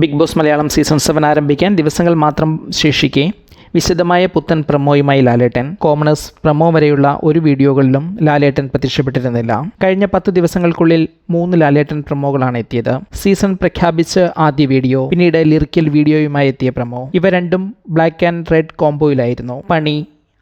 Big boss Malayalam season 7 ആരംഭിക്കാൻ ദിവസങ്ങൾ മാത്രം ശേഷിക്കെ വിശദമായ പുത്തൻ പ്രമോയുമായി ലാലേട്ടൻ. കോമണേഴ്സ് പ്രമോ വരെയുള്ള ഒരു വീഡിയോകളിലും ലാലേട്ടൻ പ്രത്യക്ഷപ്പെട്ടിരുന്നില്ല. കഴിഞ്ഞ 10 ദിവസങ്ങൾക്കുള്ളിൽ 3 ലാലേട്ടൻ പ്രമോകളാണ് എത്തിയത്. സീസൺ പ്രഖ്യാപിച്ച് ആദ്യ വീഡിയോ, പിന്നീട് ലിറിക്കൽ വീഡിയോയുമായി എത്തിയ പ്രമോ. ഇവ രണ്ടും ബ്ലാക്ക് ആൻഡ് റെഡ് കോംബോയിലായിരുന്നു. പണി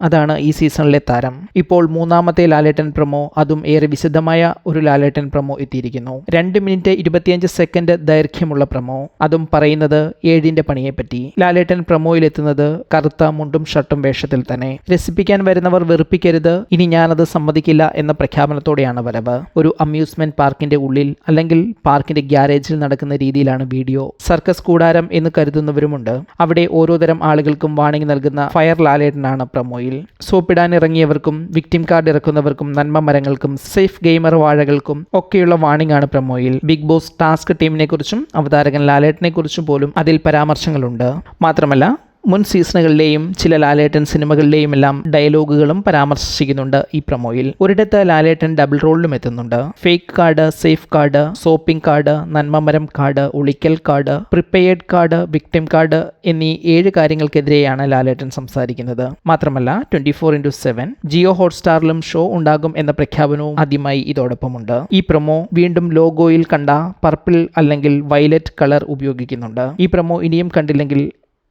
അതാണ് ഈ സീസണിലെ താരം. ഇപ്പോൾ 3ാമത്തെ ലാലേട്ടൻ പ്രമോ, അതും ഏറെ വിശദമായ ഒരു ലാലേട്ടൻ പ്രമോ എത്തിയിരിക്കുന്നു. 2 മിനിറ്റ് 25 സെക്കൻഡ് ദൈർഘ്യമുള്ള പ്രമോ, അതും പറയുന്നത് 7ന്റെ പണിയെപ്പറ്റി. ലാലേട്ടൻ പ്രമോയിലെത്തുന്നത് കറുത്ത മുണ്ടും ഷർട്ടും വേഷത്തിൽ തന്നെ. രസിപ്പിക്കാൻ വരുന്നവർ വെറുപ്പിക്കരുത്, ഇനി ഞാനത് സമ്മതിക്കില്ല എന്ന പ്രഖ്യാപനത്തോടെയാണ് വരവ്. ഒരു അമ്യൂസ്മെന്റ് പാർക്കിന്റെ ഉള്ളിൽ അല്ലെങ്കിൽ പാർക്കിന്റെ ഗ്യാരേജിൽ നടക്കുന്ന രീതിയിലാണ് വീഡിയോ. സർക്കസ് കൂടാരം എന്ന് കരുതുന്നവരുമുണ്ട്. അവിടെ ഓരോതരം ആളുകൾക്കും വാണിംഗ് നൽകുന്ന ഫയർ ലാലേട്ടനാണ് പ്രമോയിൽ. സോപ്പിടാൻ ഇറങ്ങിയവർക്കും വിക്ടിം കാർഡ് ഇറക്കുന്നവർക്കും നന്മ മരങ്ങൾക്കും സേഫ് ഗെയിമർ വാഴകൾക്കും ഒക്കെയുള്ള വാണിംഗ് ആണ് പ്രമോയിൽ. ബിഗ് ബോസ് ടാസ്ക് ടീമിനെ കുറിച്ചും അവതാരകൻ ലാലേട്ടനെ കുറിച്ചും പോലും അതിൽ പരാമർശങ്ങളുണ്ട്. മാത്രമല്ല മുൻ സീസണുകളിലെയും ചില ലാലേട്ടൻ സിനിമകളിലെയും എല്ലാം ഡയലോഗുകളും പരാമർശിക്കുന്നുണ്ട് ഈ പ്രമോയിൽ. ഒരിടത്ത് ലാലേട്ടൻ ഡബിൾ റോളിലും എത്തുന്നുണ്ട്. Fake card, safe card, soaping card, നന്മമരം കാർഡ്, ഒളിക്കൽ card, prepared card, victim card എന്നീ 7 കാര്യങ്ങൾക്കെതിരെയാണ് ലാലേട്ടൻ സംസാരിക്കുന്നത്. മാത്രമല്ല 24/7 ജിയോ ഹോട്ട്സ്റ്റാറിലും ഷോ ഉണ്ടാകും എന്ന പ്രഖ്യാപനവും ആദ്യമായി ഇതോടൊപ്പമുണ്ട്. ഈ പ്രമോ വീണ്ടും ലോഗോയിൽ കണ്ട പർപ്പിൾ അല്ലെങ്കിൽ വയലറ്റ് കളർ ഉപയോഗിക്കുന്നുണ്ട്. ഈ പ്രമോ ഇനിയും കണ്ടില്ലെങ്കിൽ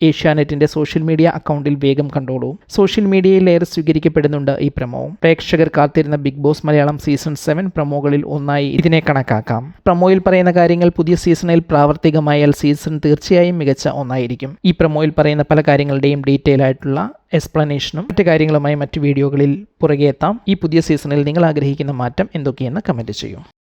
ഏഷ്യാനെറ്റിന്റെ സോഷ്യൽ മീഡിയ അക്കൗണ്ടിൽ വേഗം കണ്ടോളൂ. സോഷ്യൽ മീഡിയയിൽ ഏറെ സ്വീകരിക്കപ്പെടുന്നുണ്ട് ഈ പ്രമോ. പ്രേക്ഷകർ കാത്തിരുന്ന ബിഗ് ബോസ് മലയാളം സീസൺ 7 പ്രമോകളിൽ ഒന്നായി ഇതിനെ കണക്കാക്കാം. പ്രമോയിൽ പറയുന്ന കാര്യങ്ങൾ പുതിയ സീസണിൽ പ്രാവർത്തികമായാൽ സീസൺ തീർച്ചയായും മികച്ച ഒന്നായിരിക്കും. ഈ പ്രമോയിൽ പറയുന്ന പല കാര്യങ്ങളുടെയും ഡീറ്റെയിൽ ആയിട്ടുള്ള എക്സ്പ്ലനേഷനും മറ്റു കാര്യങ്ങളുമായി മറ്റു വീഡിയോകളിൽ പുറകെ എത്താം. ഈ പുതിയ സീസണിൽ നിങ്ങൾ ആഗ്രഹിക്കുന്ന മാറ്റം എന്തൊക്കെയെന്ന് കമൻറ്റ് ചെയ്യൂ.